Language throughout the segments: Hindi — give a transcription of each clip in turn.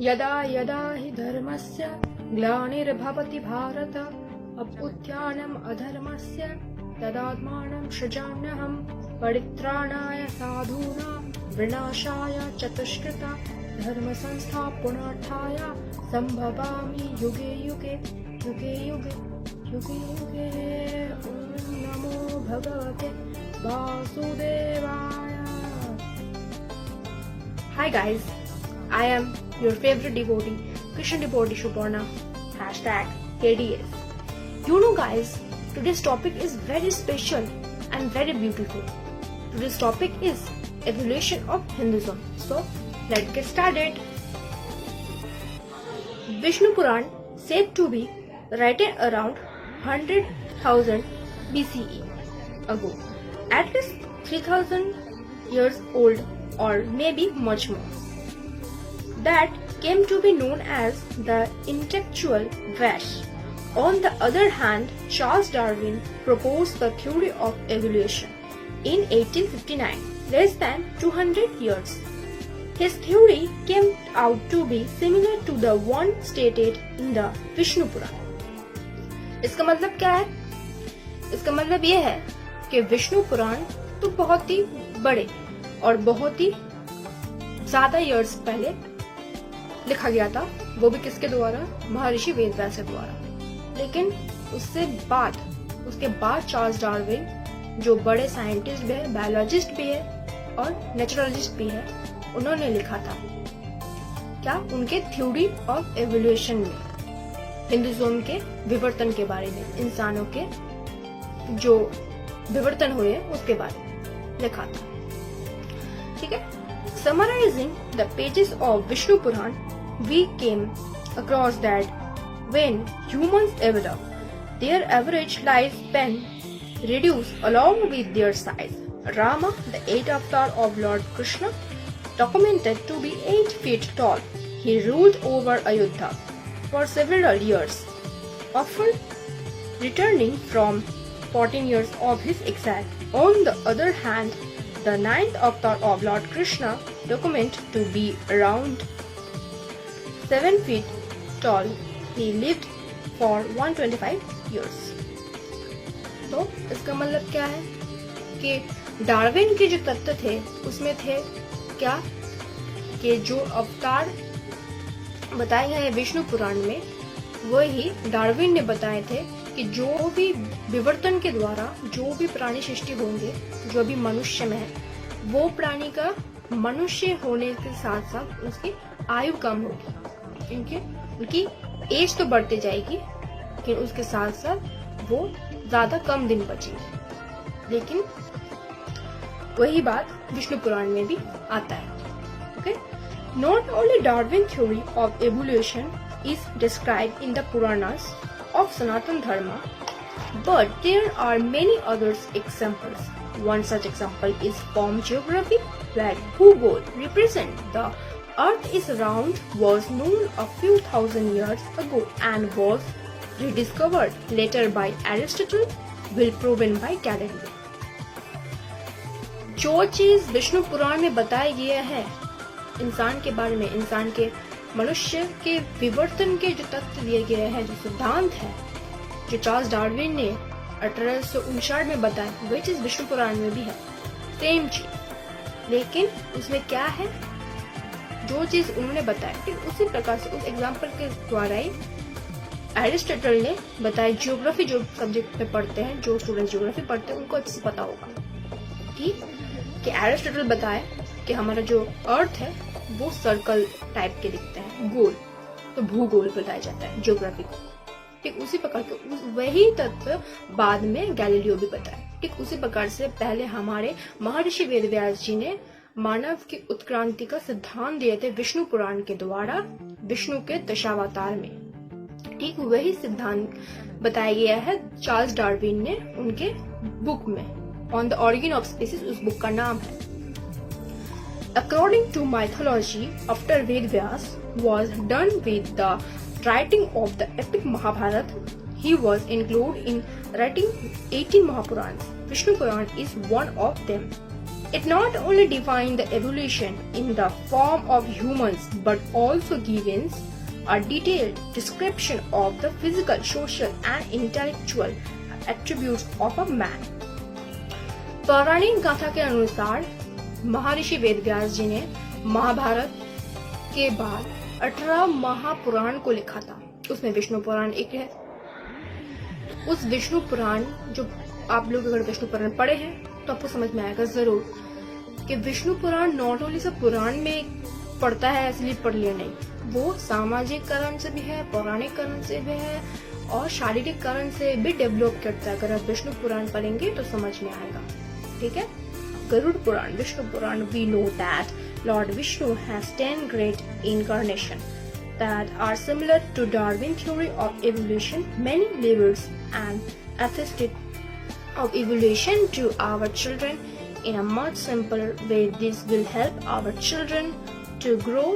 यदा यदा हि धर्मस्य ग्लानिर्भवति भारत अभ्युत्थानम् अधर्मस्य तदात्मानं सृजाम्यहं परित्राणाय साधूनां विनाशाय च दुष्कृता धर्म संस्थापनार्थाय संभवामि युगे युगे युगे युगे युगे युगे। ओम नमो भगवते वासुदेवाय। Hi guys, I am your favorite devotee, Krishna devotee Suparna, #KDS. You know guys, today's topic is very special and very beautiful. Today's topic is evolution of Hinduism. So, let's get started. Vishnu Puran said to be written around 100,000 BCE ago, at least 3,000 years old or maybe much more. That came to be known as the intellectual Vash. On the other hand, Charles Darwin proposed the theory of evolution in 1859, less than 200 years. His theory came out to be similar to the one stated in the Vishnu Puran. इसका मतलब क्या है? इसका मतलब ये है कि विष्णु पुराण तो बहुत ही बड़े और बहुत ही ज्यादा ईयर्स पहले लिखा गया था, वो भी किसके द्वारा? महर्षि वेदव्यास के द्वारा। लेकिन उसके बाद चार्ल्स डार्विन, जो बड़े साइंटिस्ट भी है, बायोलॉजिस्ट भी है और नेचुरलिस्ट भी है, उन्होंने लिखा था क्या? उनके थ्योरी ऑफ एवोल्यूशन में हिंदुइज्म के विवर्तन के बारे में, इंसानों के जो विवर्तन हुए उसके बारे में लिखा था। ठीक है। Summarizing the pages of Vishnu Puran, we came across that when humans evolved, their average lifespan reduced along with their size. Rama, the 8th avatar of Lord Krishna, documented to be 8 feet tall. He ruled over Ayodhya for several years, often returning from 14 years of his exile. On the other hand, the 9th avatar of Lord Krishna, documented to be around 7 feet tall. He lived for 125 years. तो इसका मतलब क्या है कि डार्विन के जो तत्व थे उसमें थे क्या? कि जो अवतार बताए गए हैं विष्णु पुराण में, वही डार्विन ने बताए थे कि जो भी विवर्तन के द्वारा जो भी प्राणी सृष्टि होंगे, जो भी मनुष्य में है, वो प्राणी का मनुष्य होने के साथ साथ उसकी आयु कम होगी, क्योंकि उनकी एज तो बढ़ती जाएगी लेकिन उसके साथ साथ वो ज्यादा कम दिन बचेगी। लेकिन वही बात विष्णु पुराण में भी आता है। Okay, not only Darwin theory of evolution is described in the Puranas of Sanatana Dharma, but there are many other examples. One such example is form geography, where Bhugol represents the Earth is round was known a few thousand years ago and was rediscovered later by Aristotle, will proven by Galileo. जो चीज विष्णु पुराण में बताया गया है इंसान के बारे में, इंसान के मनुष्य के विवर्तन के जो तत्व दिए गए हैं, जो सिद्धांत है, जो चार्ल्स डार्विन ने 1859 में बताया, वही चीज विष्णु पुराण में भी है, सेम चीज। लेकिन उसमें क्या है? जो चीज उन्होंने बताया ठीक उसी प्रकार से उस एग्जाम्पल के द्वारा ही एरिस्टोटल ने बताया। जियोग्राफी जो सब्जेक्ट में पढ़ते हैं, जो स्टूडेंट जियोग्राफी पढ़ते हैं, उनको अच्छे से पता होगा ठीक कि एरिस्टोटल बताया कि हमारा जो अर्थ है वो सर्कल टाइप के दिखते हैं, गोल, तो भूगोल बताया जाता है ज्योग्राफी को। ठीक उसी प्रकार के वही तत्व बाद में गैलीलियो भी बताया। ठीक उसी प्रकार से पहले हमारे महर्षि वेदव्यास जी ने मानव की उत्क्रांति का सिद्धांत दिए थे विष्णु पुराण के द्वारा, विष्णु के दशावतार में। ठीक वही सिद्धांत बताया गया है चार्ल्स डार्विन ने उनके बुक में, on the origin of species, उस बुक का नाम है। According to mythology, after Vedvyas was done with the writing of the epic Mahabharata, he was included in writing 18 Mahapurans. Vishnu Puran is one of them. It not only defines the evolution in the form of humans but also gives a detailed description of the physical, social and intellectual attributes of a man. पौराणिक गाथा के अनुसार महर्षि वेदव्यास जी ने महाभारत के बाद 18 महापुराण को लिखा था। उसमें विष्णु पुराण एक है। उस विष्णु पुराण, जो आप लोग अगर विष्णु पुराण पढ़े हैं तो आपको समझ में आएगा जरूर कि विष्णु पुराण नॉट ओनली सब पुराण में पढ़ता है इसलिए पढ़ लिया, नहीं, वो सामाजिक कारण से भी है, पौराणिक कारण से भी है और शारीरिक कारण से भी डेवलप करता है। अगर आप विष्णु पुराण पढ़ेंगे तो समझ में आएगा। ठीक है, Garuda Purana, Vishnu Purana, we know that Lord Vishnu has 10 great incarnation that are similar to Darwin theory of evolution. Many believers and attested of evolution to our children in a much simpler way. This will help our children to grow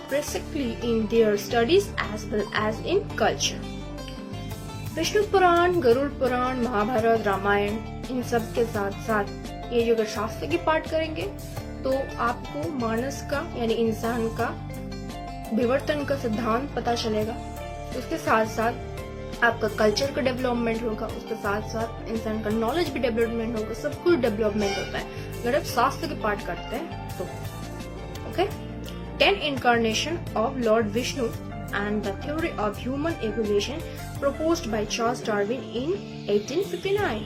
briskly in their studies as well as in culture. Vishnu Purana, Garuda Purana, Mahabharata, Ramayana, इन सब के साथ साथ ये जो अगर शास्त्र की पाठ करेंगे तो आपको मानस का यानी इंसान का विवर्तन का सिद्धांत पता चलेगा। उसके साथ साथ आपका कल्चर का डेवलपमेंट होगा, उसके साथ साथ इंसान का नॉलेज भी डेवलपमेंट होगा, सब कुछ डेवलपमेंट होता है अगर आप शास्त्र के पाठ करते हैं तो। Okay, 10 incarnation of Lord Vishnu and the theory of human evolution proposed by Charles Darwin in 1859.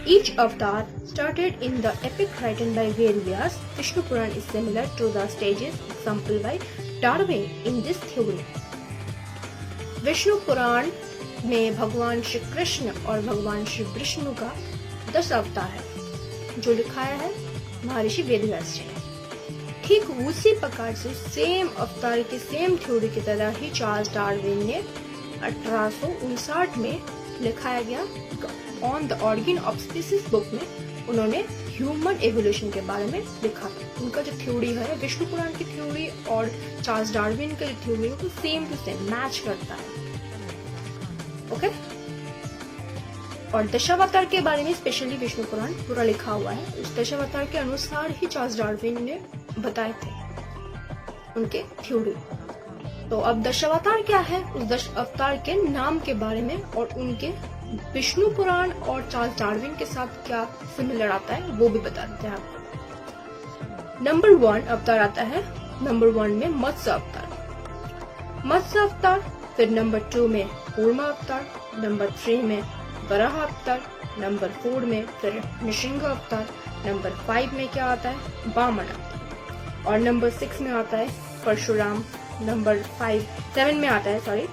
Each avatar started in the epic written by Vedas. Vishnu Puran is similar to the stages example by Darwin in this theory. Vishnu Purana में भगवान श्री कृष्ण और भगवान श्री विष्णु का 10 अवतार है जो लिखाया है महर्षि वेदव्यास जी ने। ठीक उसी प्रकार से सेम अवतार की सेम थ्योरी की तरह ही चार्ल्स डार्विन ने 1859 में लिखाया गया on the origin of species book में उन्होंने ह्यूमन एवोल्यूशन के बारे में लिखा था। उनका जो थ्योरी है विष्णु पुराण की थ्योरी और चार्ल्स डार्विन का जो थ्योरी है वो सेम टू सेम मैच करता है। ओके, और दशावतार के बारे में स्पेशली विष्णु पुराण पूरा लिखा हुआ है। उस दशावतार के अनुसार ही चार्ल्स डार्विन ने बताए थे उनके थ्योरी। तो अब दशावतार क्या है, उस 10 अवतार के नाम के बारे में और उनके विष्णु पुराण और चार्ल्स डार्विन के साथ क्या सिमिलर आता है वो भी बता देते हैं आपको। नंबर 1 अवतार आता है, नंबर 1 में मत्स्य अवतार, मत्स्य अवतार। फिर नंबर 2 में कूर्मा अवतार, नंबर 3 में वराह अवतार, नंबर 4 में फिर नृसिंह अवतार, नंबर 5 में क्या आता है, वामन अवतार, और नंबर 6 में आता है परशुराम, नंबर 7 में आता है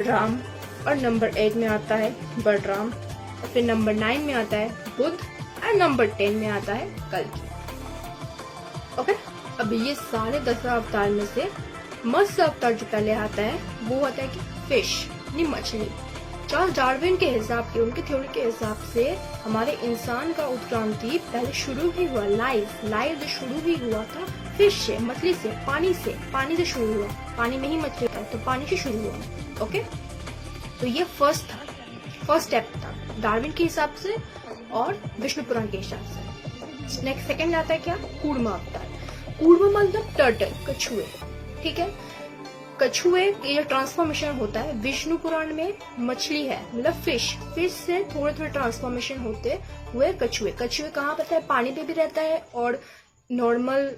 राम, और नंबर 8 में आता है बलराम, और फिर नंबर 9 में आता है बुद्ध, और नंबर 10 में आता है कल्कि। ओके, अब ये सारे 10 अवतार में से मत्स्य अवतार जो पहले आता है वो आता है कि फिश, मछली। चार्ल्स डार्विन के हिसाब के, उनके थ्योरी के हिसाब से हमारे इंसान का उत्क्रांति पहले शुरू ही हुआ, लाइव जो शुरू ही हुआ था फिश से, मछली से, पानी से शुरू हुआ। पानी में ही मछली था तो पानी से शुरू हुआ। ओके, तो ये फर्स्ट स्टेप था डार्विन के हिसाब से और विष्णु पुराण के हिसाब से। नेक्स्ट सेकंड आता है क्या, कूर्मा अवतार। कूर्मा मतलब टर्टल, कछुए। ठीक है, कछुए के जो ट्रांसफॉर्मेशन होता है विष्णु पुराण में मछली है मतलब फिश से थोड़े ट्रांसफॉर्मेशन होते हुए कछुए कहाँ पता है, पानी पे भी रहता है और नॉर्मल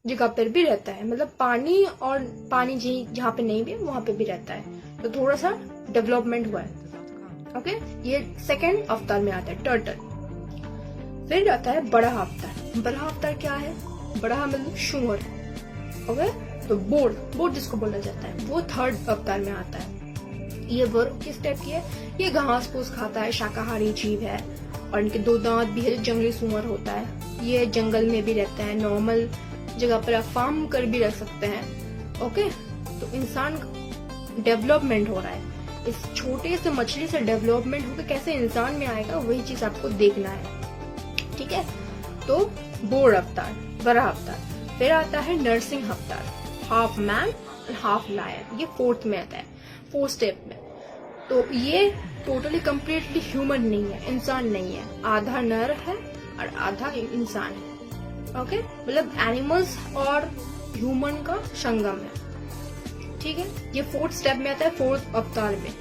जगह पर भी रहता है, मतलब पानी और पानी जहाँ पे नहीं भी वहां पे भी रहता है, तो थोड़ा सा डेवलपमेंट हुआ है। ओके, ये सेकेंड अवतार में आता है टर्टल। फिर आता है बड़ा अवतार। बड़ा अवतार क्या है, बड़ा मतलब शुअर। ओके, तो बोर्ड जिसको बोला जाता है वो थर्ड अवतार में आता है। ये वर्म किस टाइप की है, ये घास फूस खाता है, शाकाहारी जीव है और इनके 2 दांत भी है, जंगली सुअर होता है। ये जंगल में भी रहता है, नॉर्मल जगह पर आप फार्म कर भी रख सकते हैं। ओके, तो इंसान डेवलपमेंट हो रहा है, इस छोटे से मछली से डेवलपमेंट होकर कैसे इंसान में आएगा वही चीज आपको देखना है। ठीक है, तो बोर्ड अवतार, बड़ा अवतार। फिर आता है नरसिंह अवतार, half man and half lion. ये 4th में आता है, 4th स्टेप में। तो ये टोटली कम्प्लीटली ह्यूमन नहीं है, इंसान नहीं है, आधा नर है और आधा इंसान है। ओके, मतलब एनिमल्स और ह्यूमन का संगम है, ठीक है। ये 4th स्टेप में आता है, 4th अवतार में।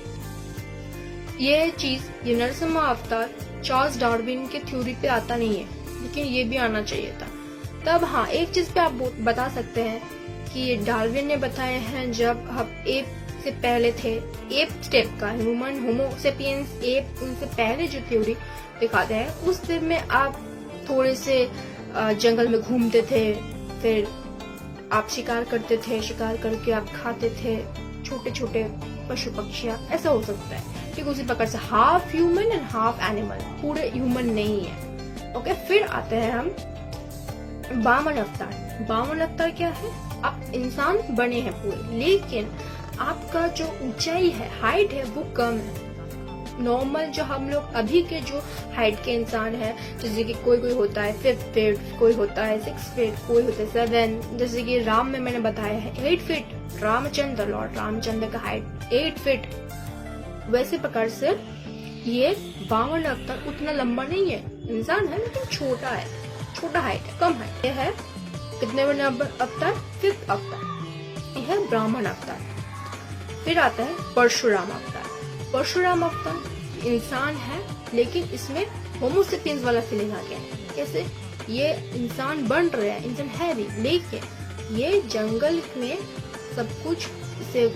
ये चीज, ये नरसिम्हा अवतार चार्ल्स डार्विन के थ्योरी पे आता नहीं है, लेकिन ये भी आना चाहिए था। तब हाँ, एक चीज पे आप बता सकते हैं कि ये डार्विन ने बताए हैं जब हम एप से पहले थे, एप स्टेप का ह्यूमन होमोसेपियंस एप, उनसे पहले जो थ्योरी दिखाते हैं, उस दिन में आप थोड़े से जंगल में घूमते थे, फिर आप शिकार करते थे, शिकार करके आप खाते थे छोटे छोटे पशु पक्षियां, ऐसा हो सकता है। ठीक उसी प्रकार से half human and half animal, पूरे ह्यूमन नहीं है। ओके, फिर आते हैं हम वामन अवतार। वामन अवतार क्या है? आप इंसान बने हैं पूरे, लेकिन आपका जो ऊंचाई है, हाइट है, वो कम है। नॉर्मल जो हम लोग अभी के जो हाइट के इंसान है, जैसे कि कोई होता है 5 फीट, कोई होता है 6 फीट, कोई होता है 7, जैसे कि राम में मैंने बताया है 8 फीट, रामचंद्र, लॉर्ड रामचंद्र का हाइट 8 फीट। वैसे प्रकार से ये वामन अवतार उतना लंबा नहीं है, इंसान है लेकिन छोटा है, छोटा हाइट है, कम हाइट। यह है कितने बने अवतार? 5th अवतार, यह है ब्राह्मण अवतार। फिर आता है परशुराम अवतार। परशुराम अवतार इंसान है, लेकिन इसमें होमोसेपियंस वाला फीलिंग आ गया है। कैसे? ये इंसान बन रहे हैं, इंसान है भी, लेकिन ये जंगल में सब कुछ, इसे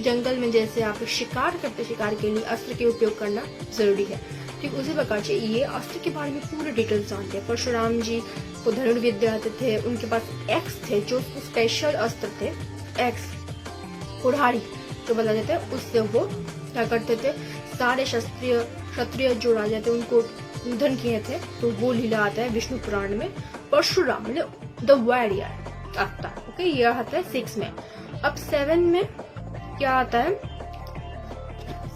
जंगल में जैसे आप शिकार करते, शिकार के लिए अस्त्र के उपयोग करना जरूरी है। ठीक उसी प्रकार से ये अस्त्र के बारे में पूरे डिटेल्स जानते हैं। परशुराम जी को धनुर्विद्या आते थे, उनके पास एक्स थे जो स्पेशल अस्त्र थे, एक्स कुल्हाड़ी जो बता देते, उससे वो क्या करते थे, सारे क्षत्रिय जो राजा थे उनको निधन किए थे। तो वो लीला आता है विष्णु पुराण में, परशुराम द वॉरियर अवतार। ओके, ये आता है 6 में। अब 7 में क्या आता है?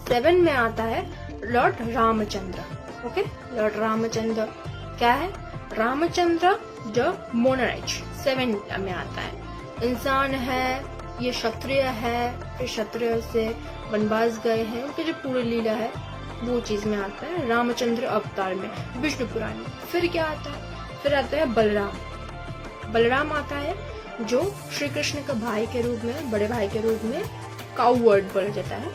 7 में आता है Lord Ramchandra. Okay, Lord Ramchandra क्या है? रामचंद्र द मोनराइज 7 में आता है। इंसान है, ये क्षत्रिय है, फिर क्षत्रिय से वनवास गए हैं, उनकी जो पूरी लीला है वो चीज में आता है रामचंद्र अवतार में, विष्णु पुराण में। फिर क्या आता है? फिर आता है बलराम। बलराम आता है जो श्री कृष्ण का भाई के रूप में, बड़े भाई के रूप में काउ वर्ड बोला जाता है।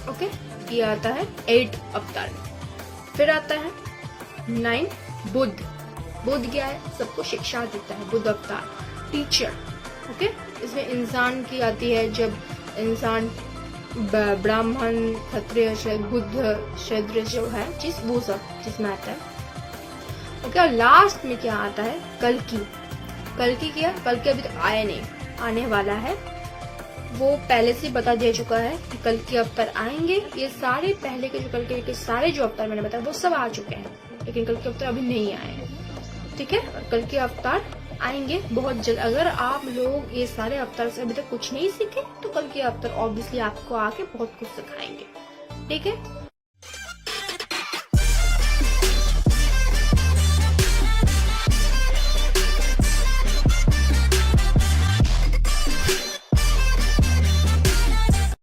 ओके, ये आता है 8 अवतार में। फिर आता है 9 बुद्ध। बुद्ध क्या है? सबको शिक्षा देता है, बुद्ध अवतार, टीचर। ओके, इसमें इंसान की आती है जब इंसान ब्राह्मण, क्षत्रिय, बुद्ध, शूद्र जो है चीज, वो सब जिसमें आता है। ओके, और लास्ट में क्या आता है? कल्कि। कल्कि क्या? कल्कि अभी तो आया नहीं, आने वाला है। वो पहले से बता दिया चुका है कि कल्कि अवतार आएंगे। ये सारे पहले के जो कल्कि के सारे जो अवतार मैंने बताया वो सब आ चुके हैं, लेकिन कल्कि अवतार अभी नहीं आए हैं। ठीक है, कल्कि अवतार आएंगे बहुत जल्द। अगर आप लोग ये सारे अवतार से अभी तक कुछ नहीं सीखे तो कल्कि अवतार ऑब्वियसली आपको आके बहुत कुछ सिखाएंगे। ठीक है।